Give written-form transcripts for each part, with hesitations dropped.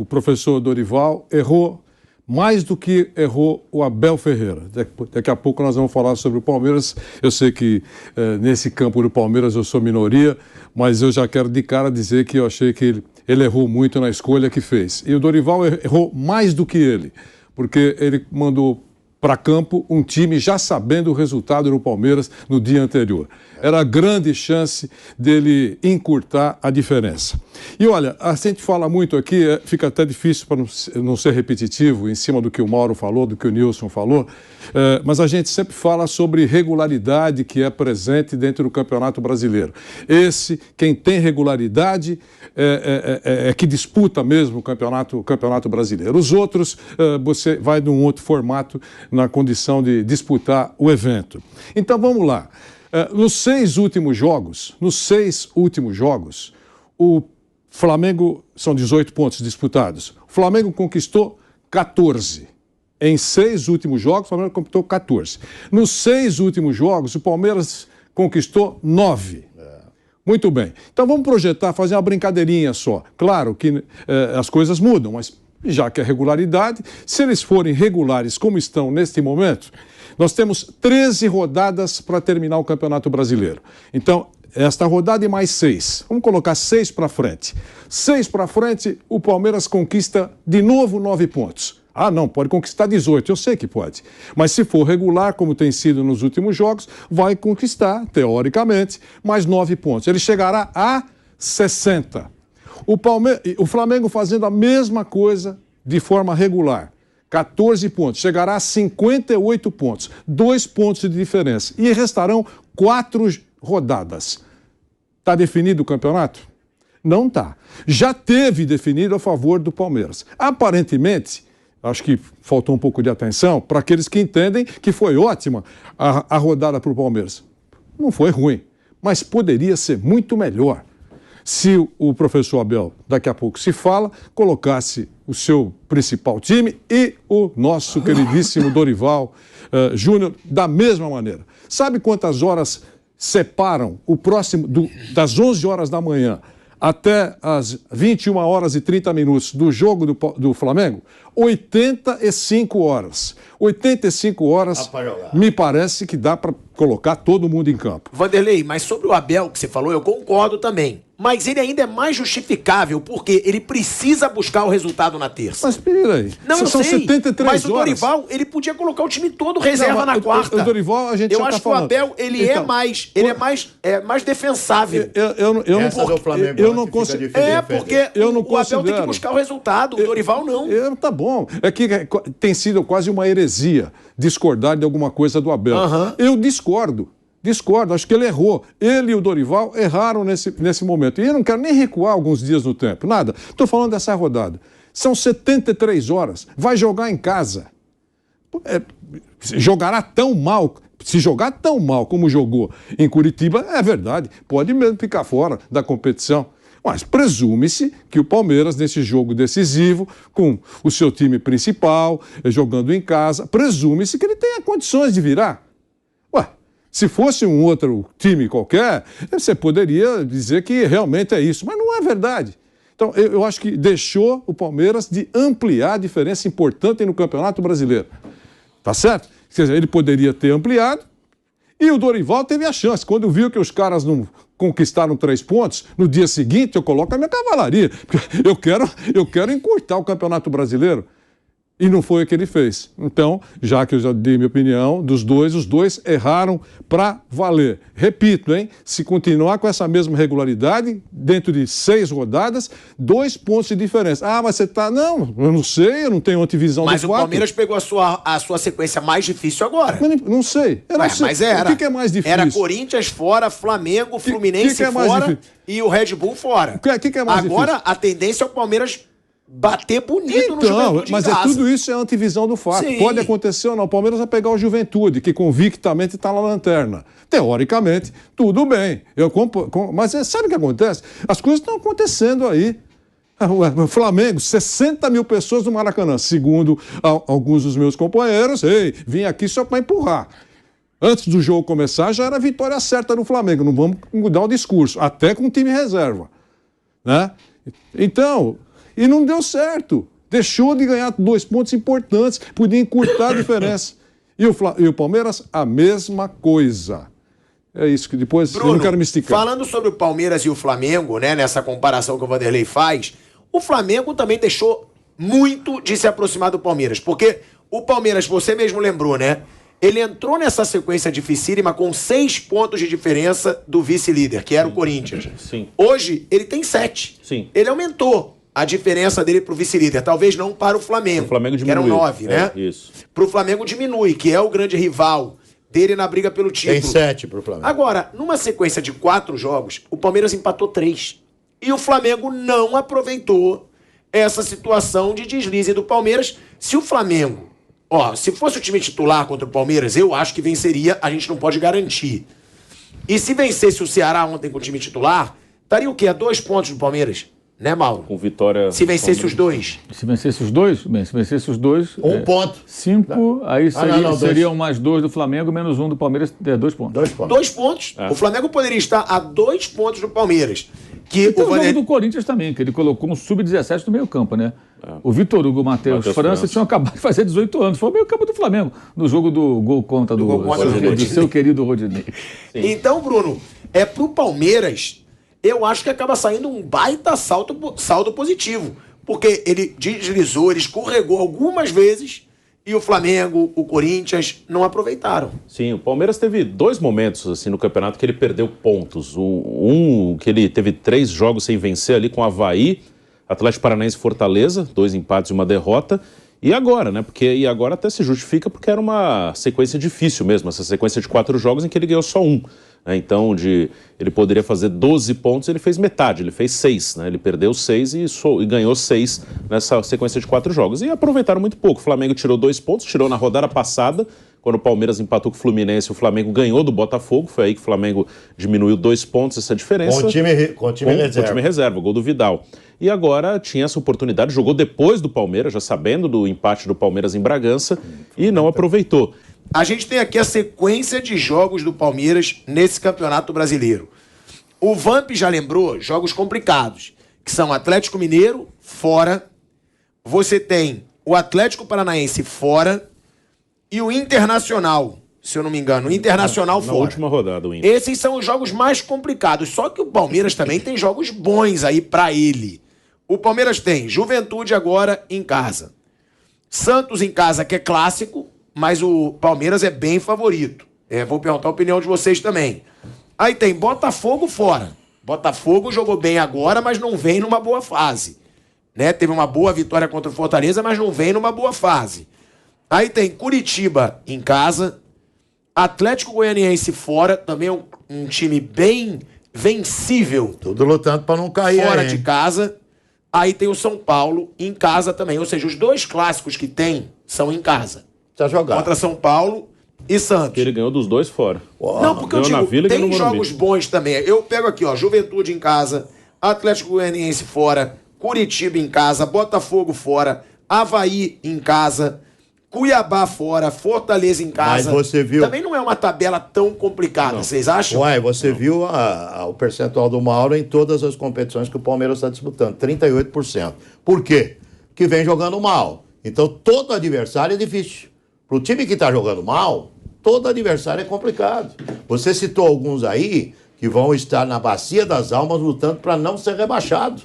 o professor Dorival errou mais do que errou o Abel Ferreira. Daqui a pouco nós vamos falar sobre o Palmeiras. Eu sei que nesse campo do Palmeiras eu sou minoria, mas eu já quero de cara dizer que eu achei que ele errou muito na escolha que fez. E o Dorival errou mais do que ele, porque ele mandou para campo um time já sabendo o resultado do Palmeiras no dia anterior. Era grande chance dele encurtar a diferença. E olha, a gente fala muito aqui, fica até difícil para não ser repetitivo em cima do que o Mauro falou, do que o Nilson falou, mas a gente sempre fala sobre regularidade que é presente dentro do Campeonato Brasileiro. Quem tem regularidade é que disputa mesmo o Campeonato Brasileiro. Os outros, você vai num outro formato na condição de disputar o evento. Então vamos lá. Nos 6 últimos jogos, o Flamengo, são 18 pontos disputados, o Flamengo conquistou 14. Em 6 últimos jogos, o Flamengo conquistou 14. Nos 6 últimos jogos, o Palmeiras conquistou 9. Muito bem. Então vamos projetar, fazer uma brincadeirinha só. Claro que as coisas mudam, mas já que é regularidade, se eles forem regulares como estão neste momento, nós temos 13 rodadas para terminar o Campeonato Brasileiro. Então, esta rodada e mais 6. Vamos colocar 6 para frente. 6 para frente, o Palmeiras conquista de novo 9 pontos. Ah, não, pode conquistar 18, eu sei que pode. Mas se for regular, como tem sido nos últimos jogos, vai conquistar, teoricamente, mais 9 pontos. Ele chegará a 60. O Flamengo fazendo a mesma coisa de forma regular. 14 pontos, chegará a 58 pontos, 2 pontos de diferença. E restarão 4 rodadas. Está definido o campeonato? Não está. Já teve definido a favor do Palmeiras. Aparentemente, acho que faltou um pouco de atenção para aqueles que entendem que foi ótima a rodada para o Palmeiras. Não foi ruim, mas poderia ser muito melhor. Se o professor Abel, daqui a pouco se fala, colocasse o seu principal time e o nosso queridíssimo Dorival Júnior da mesma maneira. Sabe quantas horas separam o próximo, das 11 horas da manhã até as 21 horas e 30 minutos do jogo do Flamengo? 85 horas. 85 horas, me parece que dá para colocar todo mundo em campo. Vanderlei, mas sobre o Abel que você falou, eu concordo também. Mas ele ainda é mais justificável porque ele precisa buscar o resultado na terça. Mas pera aí, não, são 73 mas o horas. Dorival, ele podia colocar o time todo reserva na quarta. O Dorival, a gente eu já acho tá falando. que o Abel, ele é mais defensável. Eu não consigo. Porque o Abel tem que buscar o resultado, o Dorival não. Tá bom. É que tem sido quase uma heresia discordar de alguma coisa do Abel. Eu discordo, acho que ele errou. Ele e o Dorival erraram nesse momento. E eu não quero nem recuar alguns dias no tempo, nada. Estou falando dessa rodada. São 73 horas. Vai jogar em casa. Jogará tão mal. Se jogar tão mal como jogou em Curitiba, é verdade, pode mesmo ficar fora da competição. Mas presume-se que o Palmeiras, nesse jogo decisivo, com o seu time principal, jogando em casa, presume-se que ele tenha condições de virar. Se fosse um outro time qualquer, você poderia dizer que realmente é isso, mas não é verdade. Então, eu acho que deixou o Palmeiras de ampliar a diferença importante no Campeonato Brasileiro. Tá certo? Quer dizer, ele poderia ter ampliado e o Dorival teve a chance. Quando viu que os caras não conquistaram 3 pontos, no dia seguinte eu coloco a minha cavalaria. Porque eu quero encurtar o Campeonato Brasileiro. E não foi o que ele fez. Então, já que eu já dei minha opinião, os dois erraram para valer. Repito, hein? Se continuar com essa mesma regularidade, dentro de 6 rodadas, 2 pontos de diferença. Ah, mas você tá... Não, eu não sei, eu não tenho antivisão do 4. Mas o Palmeiras pegou a sua sequência mais difícil agora. Não sei. Eu não sei. Mas era. O que é mais difícil? Era Corinthians fora, Flamengo, Fluminense fora e o Red Bull fora. O que é mais agora, difícil? a tendência é o Palmeiras bater bonito no Juventude mas em casa. Tudo isso é antivisão do fato. Sim. Pode acontecer ou não. O Palmeiras vai pegar o Juventude, que convictamente está na lanterna. Teoricamente, tudo bem. Mas sabe o que acontece? As coisas estão acontecendo aí. O Flamengo, 60 mil pessoas no Maracanã. Segundo alguns dos meus companheiros, vim aqui só para empurrar. Antes do jogo começar, já era a vitória certa do Flamengo. Não vamos mudar o discurso. Até com time reserva. Né? Então, E não deu certo. Deixou de ganhar 2 pontos importantes, podia encurtar a diferença. E o Palmeiras, a mesma coisa. É isso que depois Bruno, eu não quero me esticar. Falando sobre o Palmeiras e o Flamengo, né, nessa comparação que o Vanderlei faz, o Flamengo também deixou muito de se aproximar do Palmeiras. Porque o Palmeiras, você mesmo lembrou, né? Ele entrou nessa sequência dificílima com 6 pontos de diferença do vice-líder, que era o Corinthians. Sim. Hoje, ele tem 7. Sim. Ele aumentou a diferença dele pro vice-líder. Talvez não para o Flamengo. O Flamengo que eram diminuiu. 9, né? Isso. Pro Flamengo diminui, que é o grande rival dele na briga pelo título. Tem 7 pro Flamengo. Agora, numa sequência de 4 jogos, o Palmeiras empatou 3. E o Flamengo não aproveitou essa situação de deslize do Palmeiras. Se o Flamengo, se fosse o time titular contra o Palmeiras, eu acho que venceria, a gente não pode garantir. E se vencesse o Ceará ontem com o time titular, estaria o quê? A 2 pontos do Palmeiras? Né, Mauro? Com vitória... Se vencesse os dois. Se vencesse os dois? Bem, se vencesse os dois... 1 ponto. 5, aí não, seriam mais 2 do Flamengo, menos 1 do Palmeiras, 2 pontos. 2 pontos. 2 pontos. O Flamengo poderia estar a 2 pontos do Palmeiras. Que E tem o o jogo Vanderlei... do Corinthians também, que ele colocou um sub-17 no meio campo, né? O Vitor Hugo, Matheus França tinham acabado de fazer 18 anos. Foi o meio campo do Flamengo, no jogo do gol contra do seu querido Rodinei. Então, Bruno, pro Palmeiras, eu acho que acaba saindo um baita saldo positivo. Porque ele deslizou, ele escorregou algumas vezes e o Flamengo, o Corinthians não aproveitaram. Sim, o Palmeiras teve 2 momentos assim, no campeonato que ele perdeu pontos. Um que ele teve 3 jogos sem vencer ali com o Avaí, Atlético Paranaense e Fortaleza, 2 empates e 1 derrota. E agora, né? E agora até se justifica porque era uma sequência difícil mesmo, essa sequência de 4 jogos em que ele ganhou só 1. Né? Então, ele poderia fazer 12 pontos, ele fez metade, ele fez 6. Né? Ele perdeu 6 e ganhou 6 nessa sequência de 4 jogos. E aproveitaram muito pouco. O Flamengo tirou 2 pontos, tirou na rodada passada, quando o Palmeiras empatou com o Fluminense, o Flamengo ganhou do Botafogo. Foi aí que o Flamengo diminuiu 2 pontos, essa diferença. Com o time reserva. Com o time reserva, o gol do Vidal. E agora tinha essa oportunidade, jogou depois do Palmeiras, já sabendo do empate do Palmeiras em Bragança, e não aproveitou. A gente tem aqui a sequência de jogos do Palmeiras nesse Campeonato Brasileiro. O Vamp já lembrou jogos complicados, que são Atlético Mineiro, fora. Você tem o Atlético Paranaense, fora. E o Internacional, se eu não me engano. O Internacional fora. Na última rodada, o Inter. Esses são os jogos mais complicados. Só que o Palmeiras também tem jogos bons aí pra ele. O Palmeiras tem Juventude agora em casa. Santos em casa, que é clássico, mas o Palmeiras é bem favorito. Vou perguntar a opinião de vocês também. Aí tem Botafogo fora. Botafogo jogou bem agora, mas não vem numa boa fase. Né? Teve uma boa vitória contra o Fortaleza, mas não vem numa boa fase. Aí tem Curitiba em casa. Atlético Goianiense fora. Também é um time bem vencível. Tudo lutando para não cair Fora aí, de casa. Aí tem o São Paulo em casa também. Ou seja, os 2 clássicos que tem são em casa. Precisa jogar. Contra São Paulo e Santos. Porque ele ganhou dos 2 fora. Não, porque eu Ganhou na digo, Vila e ganhou tem no Morumbi. jogos bons também. Eu pego aqui, Juventude em casa, Atlético Goianiense fora, Curitiba em casa, Botafogo fora, Avaí em casa, Cuiabá fora, Fortaleza em casa. Mas você viu... Também não é uma tabela tão complicada, vocês acham? Você viu o percentual do Mauro em todas as competições que o Palmeiras está disputando, 38%. Por quê? Que vem jogando mal. Então, todo adversário é difícil. Para o time que está jogando mal, todo adversário é complicado. Você citou alguns aí que vão estar na bacia das almas lutando para não ser rebaixado.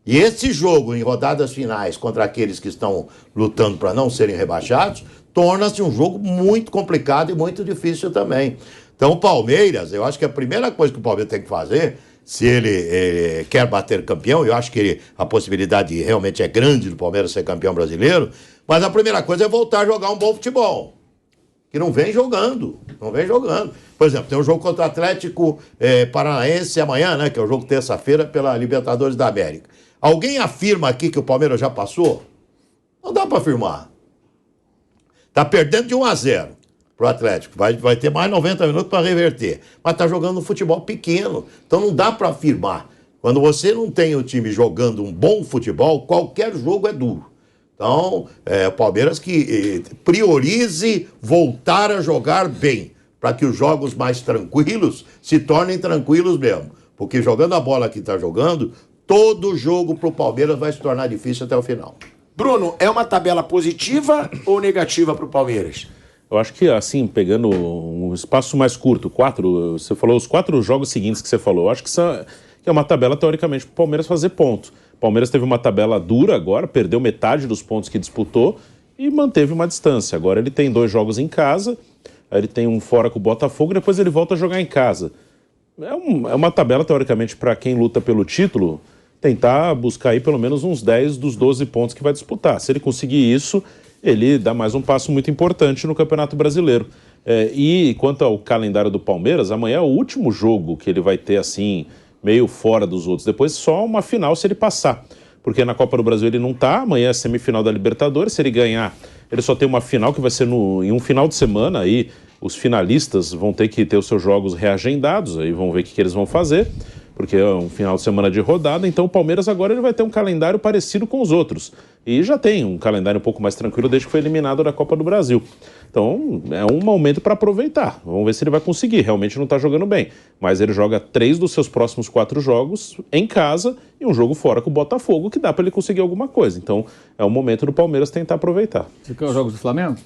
E esse jogo em rodadas finais contra aqueles que estão lutando para não serem rebaixados, torna-se um jogo muito complicado e muito difícil também. Então o Palmeiras, eu acho que a primeira coisa que o Palmeiras tem que fazer, se ele quer bater campeão, eu acho que a possibilidade realmente é grande do Palmeiras ser campeão brasileiro, mas a primeira coisa é voltar a jogar um bom futebol. Que não vem jogando. Por exemplo, tem um jogo contra o Atlético Paranaense amanhã, né? Que é o jogo terça-feira pela Libertadores da América. Alguém afirma aqui que o Palmeiras já passou? Não dá para afirmar. Tá perdendo de 1-0 pro Atlético. Vai ter mais 90 minutos para reverter. Mas tá jogando um futebol pequeno. Então não dá para afirmar. Quando você não tem o time jogando um bom futebol, qualquer jogo é duro. Então, o Palmeiras que priorize voltar a jogar bem, para que os jogos mais tranquilos se tornem tranquilos mesmo. Porque jogando a bola que está jogando, todo jogo pro Palmeiras vai se tornar difícil até o final. Bruno, é uma tabela positiva ou negativa pro Palmeiras? Eu acho que, assim, pegando um espaço mais curto, você falou os 4 jogos seguintes que você falou, eu acho que é uma tabela, teoricamente, para o Palmeiras fazer ponto. O Palmeiras teve uma tabela dura agora, perdeu metade dos pontos que disputou e manteve uma distância. Agora ele tem 2 jogos em casa, aí ele tem um fora com o Botafogo, depois ele volta a jogar em casa. É uma tabela, teoricamente, para quem luta pelo título, tentar buscar aí pelo menos uns 10 dos 12 pontos que vai disputar. Se ele conseguir isso, ele dá mais um passo muito importante no Campeonato Brasileiro. E quanto ao calendário do Palmeiras, amanhã é o último jogo que ele vai ter, assim, meio fora dos outros. Depois só uma final se ele passar. Porque na Copa do Brasil ele não tá, amanhã é a semifinal da Libertadores. Se ele ganhar, ele só tem uma final que vai ser em um final de semana. Aí os finalistas vão ter que ter os seus jogos reagendados, aí vão ver o que eles vão fazer, porque é um final de semana de rodada. Então o Palmeiras agora ele vai ter um calendário parecido com os outros. E já tem um calendário um pouco mais tranquilo desde que foi eliminado da Copa do Brasil. Então é um momento para aproveitar. Vamos ver se ele vai conseguir. Realmente não está jogando bem. Mas ele joga 3 dos seus próximos 4 jogos em casa e um jogo fora com o Botafogo, que dá para ele conseguir alguma coisa. Então é o momento do Palmeiras tentar aproveitar. Você quer os jogos do Flamengo?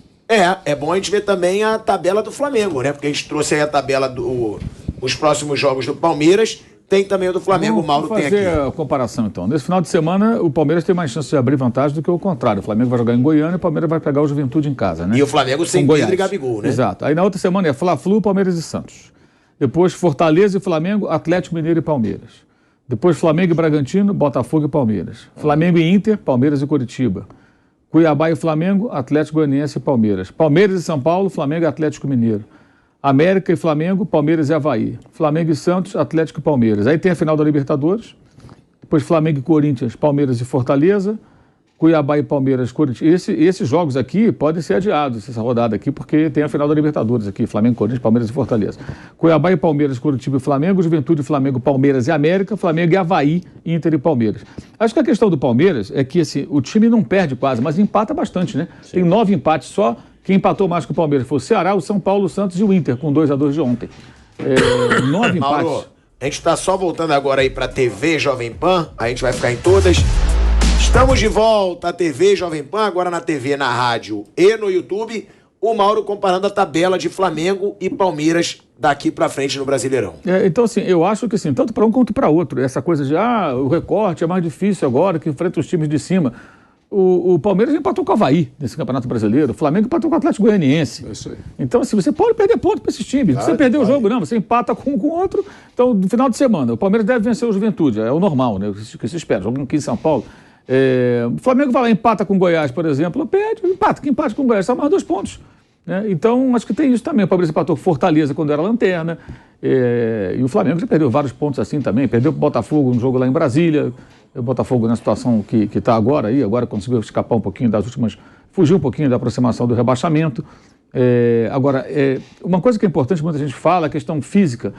É bom a gente ver também a tabela do Flamengo, né? Porque a gente trouxe aí a tabela os próximos jogos do Palmeiras. Tem também o do Flamengo, o Mauro tem aqui. Vamos fazer a comparação, então. Nesse final de semana, o Palmeiras tem mais chance de abrir vantagem do que o contrário. O Flamengo vai jogar em Goiânia e o Palmeiras vai pegar o Juventude em casa, né? E o Flamengo sem Pedro e Gabigol, né? Exato. Aí na outra semana é Fla-Flu, Palmeiras e Santos. Depois Fortaleza e Flamengo, Atlético Mineiro e Palmeiras. Depois Flamengo e Bragantino, Botafogo e Palmeiras. Flamengo e Inter, Palmeiras e Curitiba. Cuiabá e Flamengo, Atlético Goianiense e Palmeiras. Palmeiras e São Paulo, Flamengo e Atlético Mineiro. América e Flamengo, Palmeiras e Avaí. Flamengo e Santos, Atlético e Palmeiras. Aí tem a final da Libertadores. Depois Flamengo e Corinthians, Palmeiras e Fortaleza. Cuiabá e Palmeiras, Curitiba. Esses jogos aqui podem ser adiados, essa rodada aqui, porque tem a final da Libertadores aqui. Flamengo, Corinthians, Palmeiras e Fortaleza. Cuiabá e Palmeiras, Curitiba e Flamengo. Juventude e Flamengo, Palmeiras e América. Flamengo e Avaí, Inter e Palmeiras. Acho que a questão do Palmeiras é que assim, o time não perde quase, mas empata bastante, né? Sim. Tem 9 empates só. Quem empatou mais que o Palmeiras foi o Ceará, o São Paulo, o Santos e o Inter, com 2-2 de ontem. 9 Mauro, empates. A gente está só voltando agora aí para a TV Jovem Pan, a gente vai ficar em todas. Estamos de volta à TV Jovem Pan, agora na TV, na rádio e no YouTube. O Mauro comparando a tabela de Flamengo e Palmeiras daqui para frente no Brasileirão. Então, assim, eu acho que assim, tanto para um quanto para outro, essa coisa de o recorte é mais difícil agora, que enfrenta os times de cima. O Palmeiras empatou com o Avaí nesse Campeonato Brasileiro. O Flamengo empatou com o Atlético Goianiense. É isso aí. Então, assim, você pode perder ponto para esses times. Você perdeu o jogo, não. Você empata com um com o outro. Então, no final de semana, o Palmeiras deve vencer o Juventude. É o normal, né? O que se espera. Jogo aqui em São Paulo. O Flamengo vai lá, empata com o Goiás, por exemplo. Perde, empata. Quem empata com o Goiás só mais 2 pontos. Né? Então, acho que tem isso também. O Palmeiras empatou com Fortaleza quando era lanterna. E o Flamengo já perdeu vários pontos assim também. Perdeu para o Botafogo no jogo lá em Brasília. O Botafogo na situação que está agora aí, agora conseguiu escapar um pouquinho das últimas, fugir um pouquinho da aproximação do rebaixamento. Uma coisa que é importante, muita gente fala, a questão física.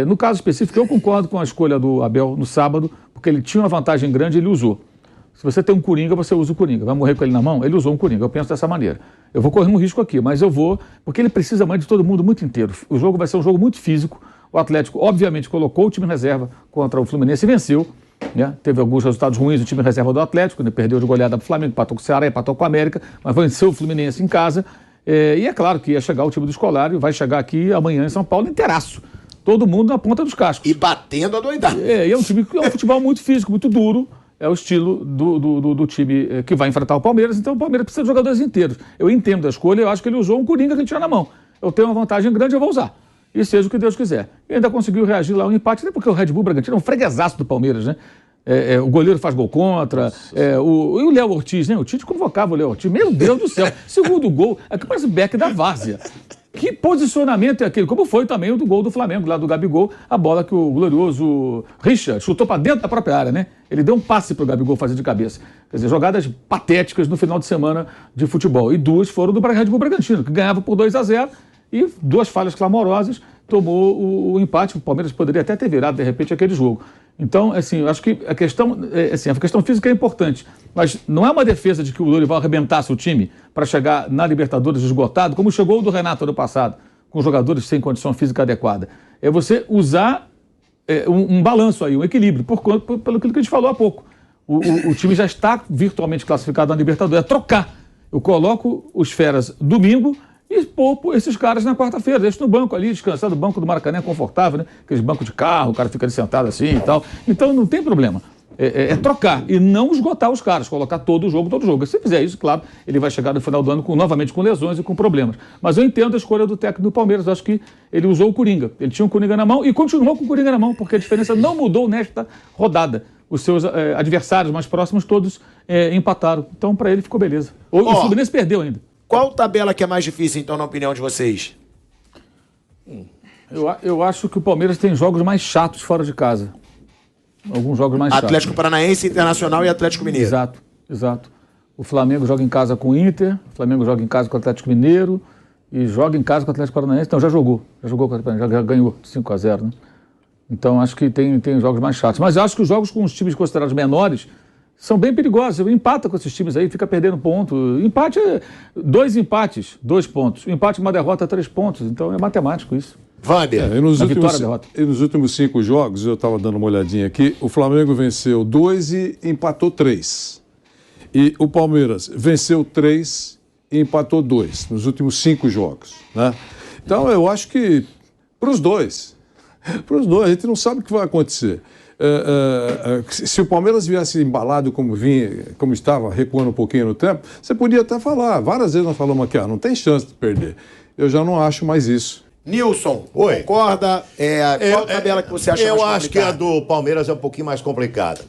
No caso específico, eu concordo com a escolha do Abel no sábado, porque ele tinha uma vantagem grande e ele usou. Se você tem um Coringa, você usa o Coringa. Vai morrer com ele na mão? Ele usou um Coringa. Eu penso dessa maneira. Eu vou correr um risco aqui, mas eu vou, porque ele precisa mais de todo mundo muito inteiro. O jogo vai ser um jogo muito físico. O Atlético, obviamente, colocou o time em reserva contra o Fluminense e venceu. Né? Teve alguns resultados ruins do time reserva do Atlético, ele perdeu de goleada para o Flamengo, empatou com o Ceará, empatou com o América, mas venceu o Fluminense em casa. E é claro que ia chegar o time do Scolari, vai chegar aqui amanhã em São Paulo inteiraço. Todo mundo na ponta dos cascos. E batendo a doidada. E é um time que é um futebol muito físico, muito duro. É o estilo do time que vai enfrentar o Palmeiras, então o Palmeiras precisa de jogadores inteiros. Eu entendo a escolha, eu acho que ele usou um Coringa que ele tinha na mão. Eu tenho uma vantagem grande, eu vou usar. E seja o que Deus quiser. E ainda conseguiu reagir lá um empate, até porque o Red Bull Bragantino é um freguesaço do Palmeiras, né? O goleiro faz gol contra, e o Léo Ortiz, né? O Tite convocava o Léo Ortiz. Meu Deus do céu, segundo gol, é que parece o Beck da Várzea. Que posicionamento é aquele? Como foi também o do gol do Flamengo, lá do Gabigol, a bola que o glorioso Richard chutou para dentro da própria área, né? Ele deu um passe para o Gabigol fazer de cabeça. Quer dizer, jogadas patéticas no final de semana de futebol. E 2 foram do Red Bull Bragantino, que ganhava por 2-0 e 2 falhas clamorosas, tomou o empate. O Palmeiras poderia até ter virado, de repente, aquele jogo. Então, assim, eu acho que a questão física é importante, mas não é uma defesa de que o Dorival arrebentasse o time para chegar na Libertadores esgotado, como chegou o do Renato ano passado, com jogadores sem condição física adequada. É você usar um balanço aí, um equilíbrio, pelo que a gente falou há pouco. O time já está virtualmente classificado na Libertadores. É trocar. Eu coloco os feras domingo e poupo esses caras na quarta-feira. Deixo no banco ali, descansando. O banco do Maracanã é confortável, né? Aqueles bancos de carro, o cara fica ali sentado assim e tal. Então não tem problema. É trocar e não esgotar os caras, colocar todo o jogo. Se fizer isso, claro, ele vai chegar no final do ano novamente com lesões e com problemas. Mas eu entendo a escolha do técnico do Palmeiras. Eu acho que ele usou o Coringa. Ele tinha o Coringa na mão e continuou com o Coringa na mão, porque a diferença não mudou nesta rodada. Os seus adversários mais próximos todos empataram. Então, para ele, ficou beleza. O Fluminense perdeu ainda. Qual tabela que é mais difícil, então, na opinião de vocês? Eu acho que o Palmeiras tem jogos mais chatos fora de casa. Alguns jogos mais chatos. Atlético Paranaense, Internacional e Atlético Mineiro. Exato. O Flamengo joga em casa com o Inter, o Flamengo joga em casa com o Atlético Mineiro e joga em casa com o Atlético Paranaense. Então, já jogou com o Atlético Paranaense, já ganhou 5-0, né? Então, acho que tem jogos mais chatos. Mas acho que os jogos com os times considerados menores são bem perigosos. Você empata com esses times aí, fica perdendo ponto. Empate 2 empates, 2 pontos. O empate, uma derrota, 3 pontos. Então, é matemático isso. Vander. Nos últimos 5 jogos, eu estava dando uma olhadinha aqui, o Flamengo venceu 2 e empatou 3. E o Palmeiras venceu 3 e empatou 2 nos últimos 5 jogos, né? Então, eu acho que para os dois, a gente não sabe o que vai acontecer. Se o Palmeiras viesse embalado como estava, recuando um pouquinho no tempo, você podia até falar. Várias vezes nós falamos aqui, não tem chance de perder. Eu já não acho mais isso. Nilson, Oi. concorda? Qual tabela que você acha mais complicada? Eu acho que a do Palmeiras é um pouquinho mais complicada.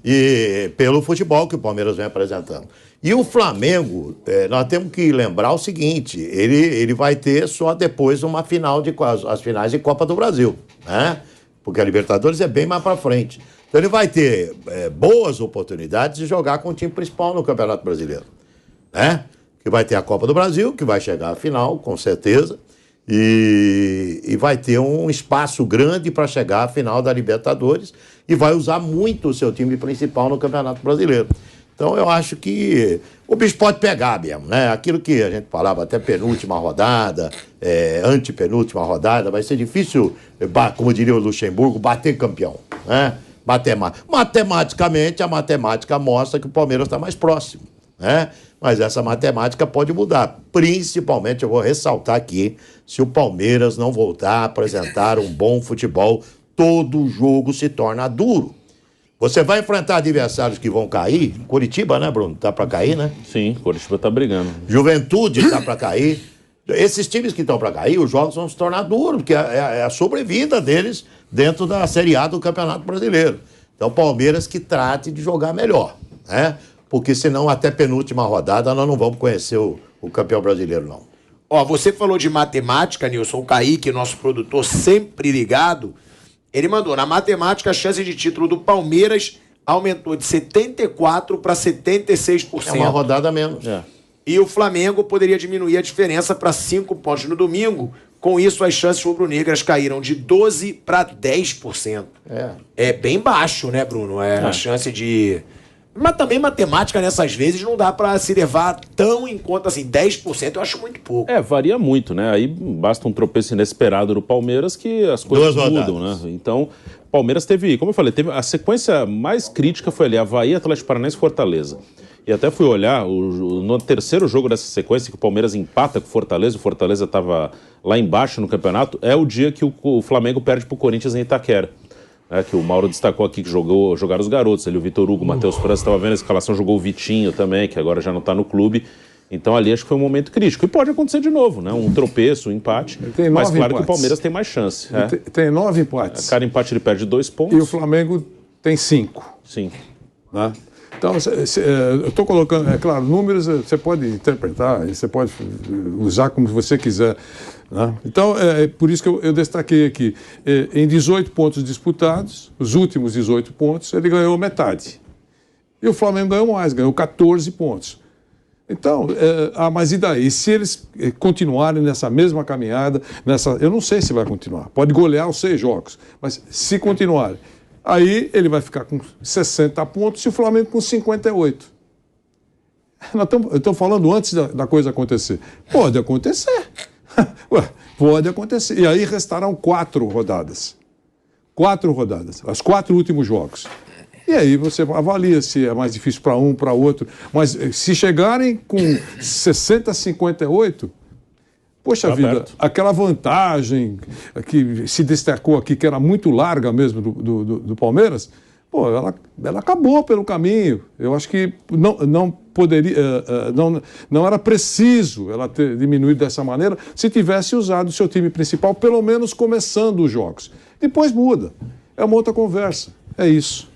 E pelo futebol que o Palmeiras vem apresentando. E o Flamengo, nós temos que lembrar o seguinte, ele vai ter só depois uma final as finais de Copa do Brasil, né? Porque a Libertadores é bem mais para frente. Então ele vai ter boas oportunidades de jogar com o time principal no Campeonato Brasileiro, né? Que vai ter a Copa do Brasil, que vai chegar à final, com certeza. E vai ter um espaço grande para chegar à final da Libertadores e vai usar muito o seu time principal no Campeonato Brasileiro. Então eu acho que o bicho pode pegar mesmo, né? Aquilo que a gente falava até penúltima rodada, antepenúltima rodada, vai ser difícil, como diria o Luxemburgo, bater campeão, né? Matematicamente, a matemática mostra que o Palmeiras está mais próximo, né? Mas essa matemática pode mudar. Principalmente, eu vou ressaltar aqui, se o Palmeiras não voltar a apresentar um bom futebol, todo jogo se torna duro. Você vai enfrentar adversários que vão cair. Curitiba, né, Bruno? Tá para cair, né? Sim, Curitiba tá brigando. Juventude tá para cair. Esses times que estão para cair, os jogos vão se tornar duros, porque é a sobrevida deles dentro da Série A do Campeonato Brasileiro. Então, Palmeiras que trate de jogar melhor, né? Porque senão até penúltima rodada nós não vamos conhecer o campeão brasileiro, não. Você falou de matemática, Nilson. O Kaique, nosso produtor, sempre ligado, ele mandou, na matemática, a chance de título do Palmeiras aumentou de 74% para 76%. É uma rodada menos. E o Flamengo poderia diminuir a diferença para 5 pontos no domingo. Com isso, as chances rubro-negras caíram de 12% para 10%. É bem baixo, né, Bruno? A chance de... Mas também matemática, nessas vezes, não dá para se levar tão em conta assim. 10% eu acho muito pouco. Varia muito, né? Aí basta um tropeço inesperado no Palmeiras que as coisas mudam, né? Então, o Palmeiras teve, como eu falei, teve a sequência mais crítica foi ali, Avaí, Atlético Paranaense e Fortaleza. E até fui olhar, no terceiro jogo dessa sequência, que o Palmeiras empata com o Fortaleza estava lá embaixo no campeonato, é o dia que o Flamengo perde pro Corinthians em Itaquera. Que o Mauro destacou aqui que jogaram os garotos, ali o Vitor Hugo, o Matheus França, estava vendo a escalação, jogou o Vitinho também, que agora já não está no clube. Então ali acho que foi um momento crítico. E pode acontecer de novo, né? Um tropeço, um empate. Mas claro que o Palmeiras tem mais chance. Tem 9 empates. Cada empate ele perde 2 pontos. E o Flamengo tem 5. Sim. Né? Então, eu estou colocando, é claro, números você pode interpretar, você pode usar como você quiser. Né? Então, é por isso que eu destaquei aqui. Em 18 pontos disputados, os últimos 18 pontos, ele ganhou metade. E o Flamengo ganhou mais, ganhou 14 pontos. Então, mas e daí? Se eles continuarem nessa mesma caminhada, eu não sei se vai continuar. Pode golear os 6 jogos, mas se continuarem, aí ele vai ficar com 60 pontos e o Flamengo com 58. Eu estou falando antes da coisa acontecer. Pode acontecer. Pode acontecer. E aí restarão 4 rodadas. 4 rodadas, os 4 últimos jogos. E aí você avalia se é mais difícil para um, para outro. Mas se chegarem com 60-58, poxa Tá vida, aberto. aquela vantagem que se destacou aqui, que era muito larga mesmo do Palmeiras, pô, ela acabou pelo caminho. Eu acho que não poderia, não era preciso ela ter diminuído dessa maneira se tivesse usado o seu time principal, pelo menos começando os jogos. Depois muda. É uma outra conversa. É isso.